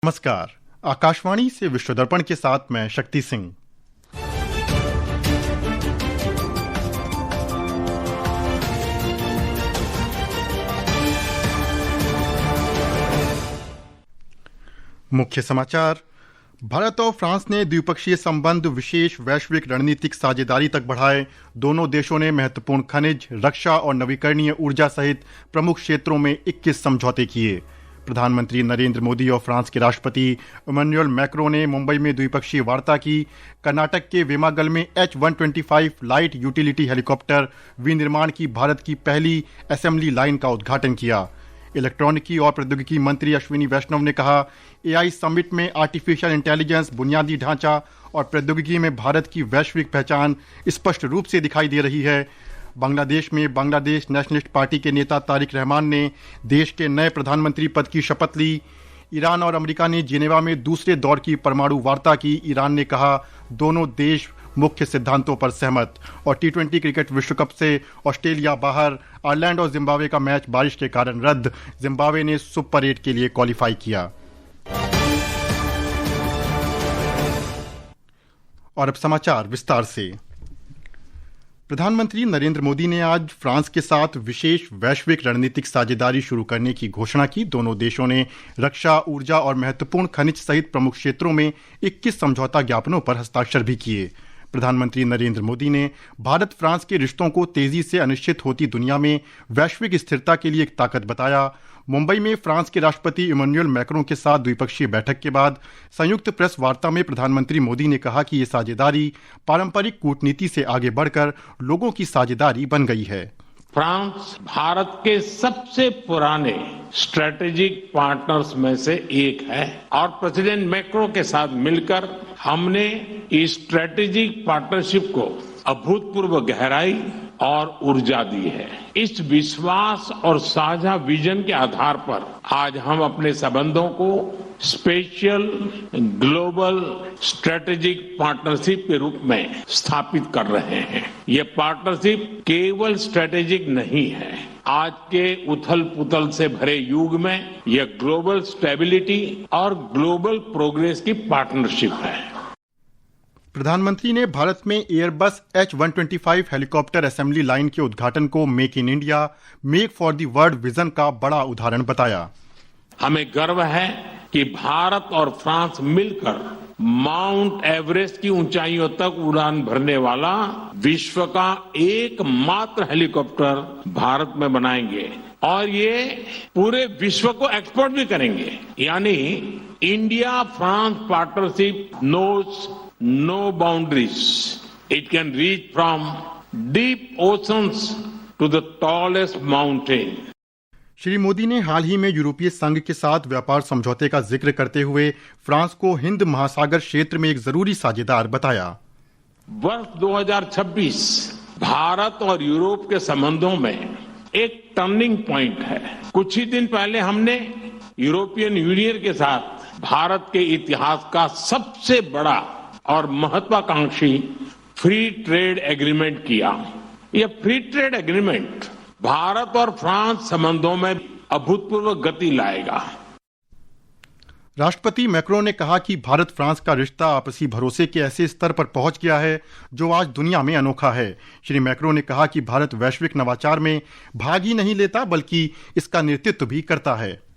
नमस्कार। आकाशवाणी से विश्व दर्पण के साथ मैं शक्ति सिंह। मुख्य समाचार। भारत और फ्रांस ने द्विपक्षीय संबंध विशेष वैश्विक रणनीतिक साझेदारी तक बढ़ाए। दोनों देशों ने महत्वपूर्ण खनिज, रक्षा और नवीकरणीय ऊर्जा सहित प्रमुख क्षेत्रों में 21 समझौते किए। प्रधानमंत्री नरेंद्र मोदी और फ्रांस के राष्ट्रपति इमैनुअल मैक्रों ने मुंबई में द्विपक्षीय वार्ता की। कर्नाटक के वेमागल में H-125 लाइट यूटिलिटी हेलीकॉप्टर विनिर्माण की भारत की पहली असेंबली लाइन का उद्घाटन किया। इलेक्ट्रॉनिकी और प्रौद्योगिकी मंत्री अश्विनी वैष्णव ने कहा, AI समिट में आर्टिफिशियल इंटेलिजेंस, बुनियादी ढांचा और प्रौद्योगिकी में भारत की वैश्विक पहचान स्पष्ट रूप से दिखाई दे रही है। बांग्लादेश में बांग्लादेश नेशनलिस्ट पार्टी के नेता तारिक रहमान ने देश के नए प्रधानमंत्री पद की शपथ ली। ईरान और अमेरिका ने जिनेवा में दूसरे दौर की परमाणु वार्ता की। ईरान ने कहा, दोनों देश मुख्य सिद्धांतों पर सहमत। और T20 क्रिकेट विश्व कप से ऑस्ट्रेलिया बाहर। आयरलैंड और जिम्बाब्वे का मैच बारिश के कारण रद्द। जिम्बाब्वे ने सुपर 8 के लिए क्वालिफाई किया। और अब समाचार विस्तार से। प्रधानमंत्री नरेंद्र मोदी ने आज फ्रांस के साथ विशेष वैश्विक रणनीतिक साझेदारी शुरू करने की घोषणा की। दोनों देशों ने रक्षा, ऊर्जा और महत्वपूर्ण खनिज सहित प्रमुख क्षेत्रों में 21 समझौता ज्ञापनों पर हस्ताक्षर भी किए। प्रधानमंत्री नरेंद्र मोदी ने भारत फ्रांस के रिश्तों को तेजी से अनिश्चित होती दुनिया में वैश्विक स्थिरता के लिए एक ताकत बताया। मुंबई में फ्रांस के राष्ट्रपति इमैनुअल मैक्रों के साथ द्विपक्षीय बैठक के बाद संयुक्त प्रेस वार्ता में प्रधानमंत्री मोदी ने कहा कि ये साझेदारी पारंपरिक कूटनीति से आगे बढ़कर लोगों की साझेदारी बन गई है। फ्रांस भारत के सबसे पुराने स्ट्रेटेजिक पार्टनर्स में से एक है और प्रेसिडेंट मैक्रो के साथ मिलकर हमने इस स्ट्रेटेजिक पार्टनरशिप को अभूतपूर्व गहराई और ऊर्जा दी है। इस विश्वास और साझा विजन के आधार पर आज हम अपने संबंधों को स्पेशल ग्लोबल स्ट्रेटेजिक पार्टनरशिप के रूप में स्थापित कर रहे हैं। ये पार्टनरशिप केवल स्ट्रेटेजिक नहीं है, आज के उथल पुथल से भरे युग में यह ग्लोबल स्टेबिलिटी और ग्लोबल प्रोग्रेस की पार्टनरशिप है। प्रधानमंत्री ने भारत में Airbus H-125 helicopter assembly line के उद्घाटन को make in India, make for the world vision का बड़ा उदाहरण बताया। हमें गर्व है कि भारत और फ्रांस मिलकर माउंट एवरेस्ट की ऊंचाइयों तक उड़ान भरने वाला विश्व का एकमात्र हेलीकॉप्टर भारत में बनाएंगे और ये पूरे विश्व को एक्सपोर्ट भी करेंगे। यानी India France partnership knows no boundaries. It can reach from deep oceans to the tallest mountain. Shri Modi ने हाल ही में यूरोपीय संघ के साथ व्यापार समझौते का जिक्र करते हुए फ्रांस को हिंद महासागर क्षेत्र में एक जरूरी साझेदार बताया। वर्ष 2026 भारत और यूरोप के संबंधों में एक टर्निंग पॉइंट है। कुछ ही दिन पहले हमने यूरोपियन यूनियन के साथ भारत के इतिहास का सबसे बड़ा और महत्वाकांक्षी फ्री ट्रेड एग्रीमेंट किया। यह फ्री ट्रेड एग्रीमेंट भारत और फ्रांस संबंधों में अभूतपूर्व गति लाएगा। राष्ट्रपति मैक्रों ने कहा कि भारत फ्रांस का रिश्ता आपसी भरोसे के ऐसे स्तर पर पहुंच गया है जो आज दुनिया में अनोखा है। श्री मैक्रों ने कहा कि भारत वैश्विक नवाचार में भाग ही नहीं लेता बल्कि इसका नेतृत्व भी करता है।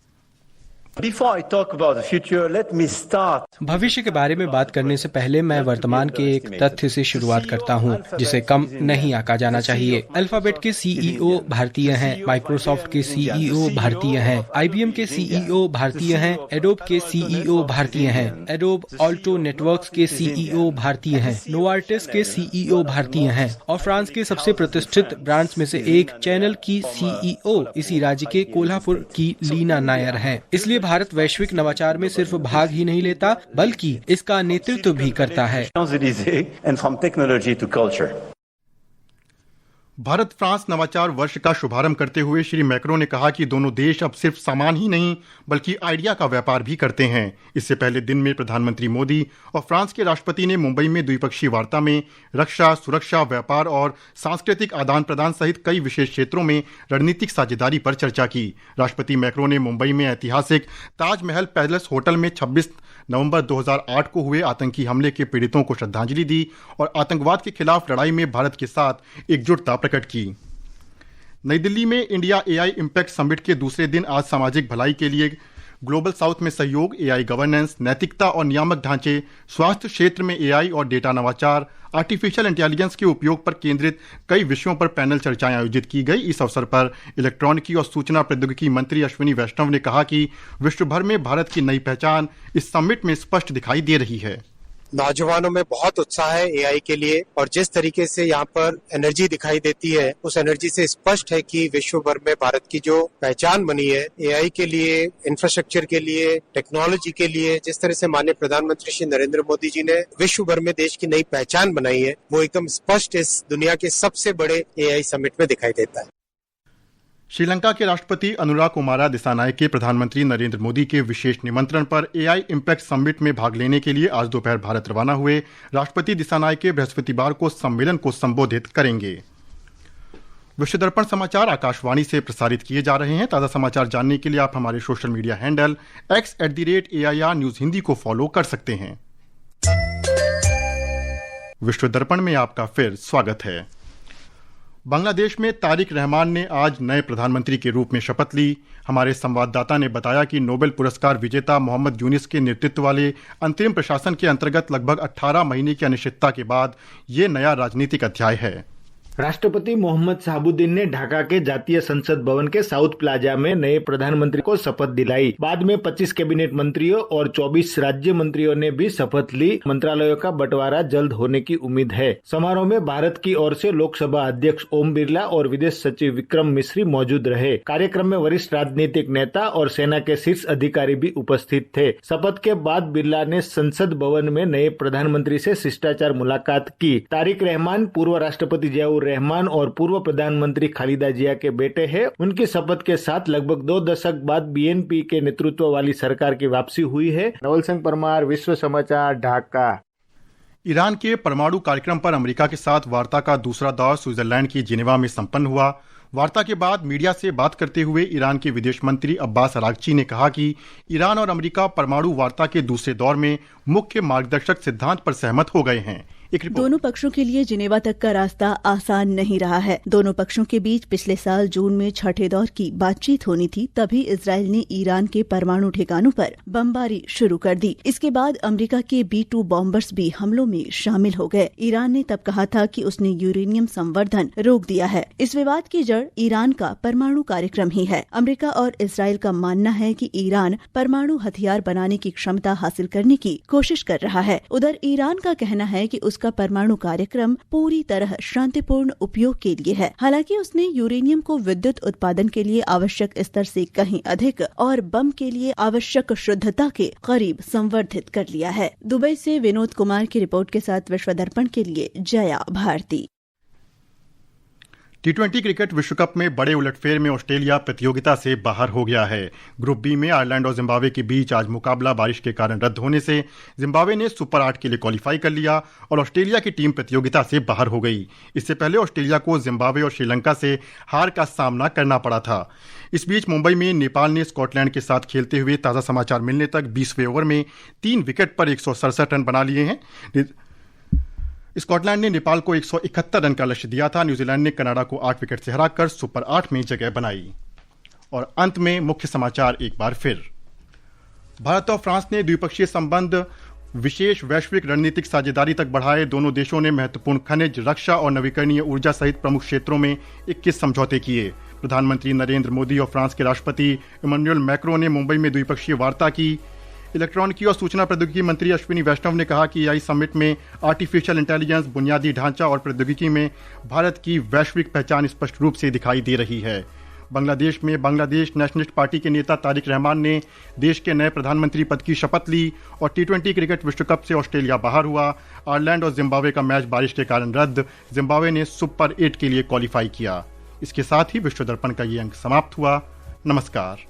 भविष्य के बारे में बात करने से पहले मैं वर्तमान के एक तथ्य से शुरुआत करता हूं, जिसे कम नहीं आंका जाना चाहिए। अल्फाबेट के CEO भारतीय हैं, माइक्रोसॉफ्ट के CEO भारतीय हैं, IBM के CEO भारतीय हैं, एडोब के CEO भारतीय हैं, एडोब ऑल्टो नेटवर्क्स के CEO भारतीय हैं, नोवार्टिस के CEO भारतीय हैं और फ्रांस के सबसे प्रतिष्ठित ब्रांड्स में से एक चैनल की CEO इसी राज्य के कोल्हापुर की लीना नायर हैं। इसलिए भारत वैश्विक नवाचार में सिर्फ भाग ही नहीं लेता बल्कि इसका नेतृत्व भी करता है। भारत फ्रांस नवाचार वर्ष का शुभारंभ करते हुए श्री मैक्रो ने कहा कि दोनों देश अब सिर्फ सामान ही नहीं बल्कि आइडिया का व्यापार भी करते हैं। इससे पहले दिन में प्रधानमंत्री मोदी और फ्रांस के राष्ट्रपति ने मुंबई में द्विपक्षीय वार्ता में रक्षा, सुरक्षा, व्यापार और सांस्कृतिक आदान प्रदान सहित कई विशेष क्षेत्रों में रणनीतिक साझेदारी पर चर्चा की। राष्ट्रपति मैक्रो ने मुंबई में ऐतिहासिक ताजमहल पैलेस होटल में 26 नवंबर 2008 को हुए आतंकी हमले के पीड़ितों को श्रद्धांजलि दी और आतंकवाद के खिलाफ लड़ाई में भारत के साथ एकजुटता प्रकट की। नई दिल्ली में इंडिया एआई इम्पैक्ट समिट के दूसरे दिन आज सामाजिक भलाई के लिए ग्लोबल साउथ में सहयोग, एआई गवर्नेंस, नैतिकता और नियामक ढांचे, स्वास्थ्य क्षेत्र में एआई और डेटा नवाचार, आर्टिफिशियल इंटेलिजेंस के उपयोग पर केंद्रित कई विषयों पर पैनल चर्चाएं आयोजित की गई। इस अवसर पर इलेक्ट्रॉनिकी और सूचना प्रौद्योगिकी मंत्री अश्विनी वैष्णव ने कहा कि विश्व भर में भारत की नई पहचान इस समिट में स्पष्ट दिखाई दे रही है। नौजवानों में बहुत उत्साह है एआई के लिए और जिस तरीके से यहाँ पर एनर्जी दिखाई देती है उस एनर्जी से स्पष्ट है कि विश्व भर में भारत की जो पहचान बनी है एआई के लिए, इंफ्रास्ट्रक्चर के लिए, टेक्नोलॉजी के लिए, जिस तरह से माननीय प्रधानमंत्री श्री नरेंद्र मोदी जी ने विश्व भर में देश की नई पहचान बनाई है वो एकदम स्पष्ट इस दुनिया के सबसे बड़े एआई समिट में दिखाई देता है। श्रीलंका के राष्ट्रपति अनुराग कुमारा दिसानायके प्रधानमंत्री नरेंद्र मोदी के विशेष निमंत्रण पर एआई इम्पैक्ट समिट में भाग लेने के लिए आज दोपहर भारत रवाना हुए। राष्ट्रपति दिसानायके बृहस्पतिवार को सम्मेलन को संबोधित करेंगे। विश्व दर्पण समाचार आकाशवाणी से प्रसारित किए जा रहे हैं। ताज़ा समाचार जानने के लिए आप हमारे social media handle x@AIR news Hindi को फॉलो कर सकते हैं। विश्व दर्पण में आपका फिर स्वागत है। बांग्लादेश में तारिक रहमान ने आज नए प्रधानमंत्री के रूप में शपथ ली। हमारे संवाददाता ने बताया कि नोबेल पुरस्कार विजेता मोहम्मद यूनिस के नेतृत्व वाले अंतरिम प्रशासन के अंतर्गत लगभग 18 महीने की अनिश्चितता के बाद ये नया राजनीतिक अध्याय है। राष्ट्रपति मोहम्मद शहाबुद्दीन ने ढाका के जातीय संसद भवन के साउथ प्लाजा में नए प्रधानमंत्री को शपथ दिलाई। बाद में 25 कैबिनेट मंत्रियों और 24 राज्य मंत्रियों ने भी शपथ ली। मंत्रालयों का बंटवारा जल्द होने की उम्मीद है। समारोह में भारत की ओर से लोकसभा अध्यक्ष ओम बिरला और विदेश सचिव विक्रम मिश्री मौजूद रहे। कार्यक्रम में वरिष्ठ राजनीतिक नेता और सेना के शीर्ष अधिकारी भी उपस्थित थे। शपथ के बाद बिरला ने संसद भवन में नए प्रधानमंत्री से शिष्टाचार मुलाकात की। तारिक रहमान पूर्व राष्ट्रपति जियाउर रहमान और पूर्व प्रधानमंत्री खालिदा जिया के बेटे हैं। उनकी शपथ के साथ लगभग 2 दशक बाद बीएनपी के नेतृत्व वाली सरकार की वापसी हुई है। नवल सिंह परमार, विश्व समाचार, ढाका। ईरान के परमाणु कार्यक्रम पर अमेरिका के साथ वार्ता का दूसरा दौर स्विट्जरलैंड की जिनेवा में संपन्न हुआ। वार्ता के बाद मीडिया से बात करते हुए ईरान के विदेश मंत्री अब्बास अरागची ने कहा कि ईरान और अमेरिका परमाणु वार्ता के दूसरे दौर में मुख्य मार्गदर्शक सिद्धांत पर सहमत हो गए हैं। दोनों पक्षों के लिए जिनेवा तक का रास्ता आसान नहीं रहा है। दोनों पक्षों के बीच पिछले साल जून में छठे दौर की बातचीत होनी थी, तभी इजराइल ने ईरान के परमाणु ठिकानों पर बमबारी शुरू कर दी। इसके बाद अमेरिका के B-2 बॉम्बर्स भी हमलों में शामिल हो गए। ईरान ने तब कहा था कि उसने यूरेनियम संवर्धन रोक दिया है। इस विवाद की जड़ ईरान का परमाणु कार्यक्रम ही है। अमेरिका और इजराइल का मानना है कि ईरान परमाणु हथियार बनाने की क्षमता हासिल करने की कोशिश कर रहा है। उधर ईरान का कहना है कि उसका परमाणु कार्यक्रम पूरी तरह शांतिपूर्ण उपयोग के लिए है। हालांकि उसने यूरेनियम को विद्युत उत्पादन के लिए आवश्यक स्तर से कहीं अधिक और बम के लिए आवश्यक शुद्धता के करीब संवर्धित कर लिया है। दुबई से विनोद कुमार की रिपोर्ट के साथ विश्व दर्पण के लिए जया भारती। T20 क्रिकेट विश्व कप में बड़े उलटफेर में ऑस्ट्रेलिया प्रतियोगिता से बाहर हो गया है। ग्रुप बी में आयरलैंड और जिम्बाब्वे के बीच आज मुकाबला बारिश के कारण रद्द होने से जिम्बाब्वे ने सुपर 8 के लिए क्वालिफाई कर लिया और ऑस्ट्रेलिया की टीम प्रतियोगिता से बाहर हो गई। इससे पहले ऑस्ट्रेलिया को जिम्बाब्वे और श्रीलंका से हार का सामना करना पड़ा था। इस बीच मुंबई में नेपाल ने स्कॉटलैंड के साथ खेलते हुए ताज़ा समाचार मिलने तक 20वें ओवर में 3 विकेट पर 167 रन बना लिए हैं। स्कॉटलैंड ने नेपाल को 171 रन का लक्ष्य दिया था। न्यूजीलैंड ने कनाडा को 8 विकेट से हराकर सुपर 8 में जगह बनाई। और अंत में मुख्य समाचार एक बार फिर। भारत और फ्रांस ने द्विपक्षीय संबंध विशेष वैश्विक रणनीतिक साझेदारी तक बढ़ाए। दोनों देशों ने महत्वपूर्ण खनिज, रक्षा और नवीकरणीय ऊर्जा सहित प्रमुख क्षेत्रों में 21 समझौते किए। प्रधानमंत्री नरेंद्र मोदी और फ्रांस के राष्ट्रपति इमैनुअल मैक्रो ने मुंबई में द्विपक्षीय वार्ता की। इलेक्ट्रॉनिकी और सूचना प्रौद्योगिकी मंत्री अश्विनी वैष्णव ने कहा कि एआई समिट में आर्टिफिशियल इंटेलिजेंस, बुनियादी ढांचा और प्रौद्योगिकी में भारत की वैश्विक पहचान स्पष्ट रूप से दिखाई दे रही है। बांग्लादेश में बांग्लादेश नेशनलिस्ट पार्टी के नेता तारिक रहमान ने देश के नए प्रधानमंत्री पद की शपथ ली और T20 क्रिकेट विश्व कप से ऑस्ट्रेलिया बाहर हुआ। आयरलैंड और जिम्बाब्वे का मैच बारिश के कारण रद्द। जिम्बाब्वे ने सुपर 8 के लिए क्वालिफाई किया। इसके साथ ही विश्व दर्पण का ये अंक समाप्त हुआ। नमस्कार।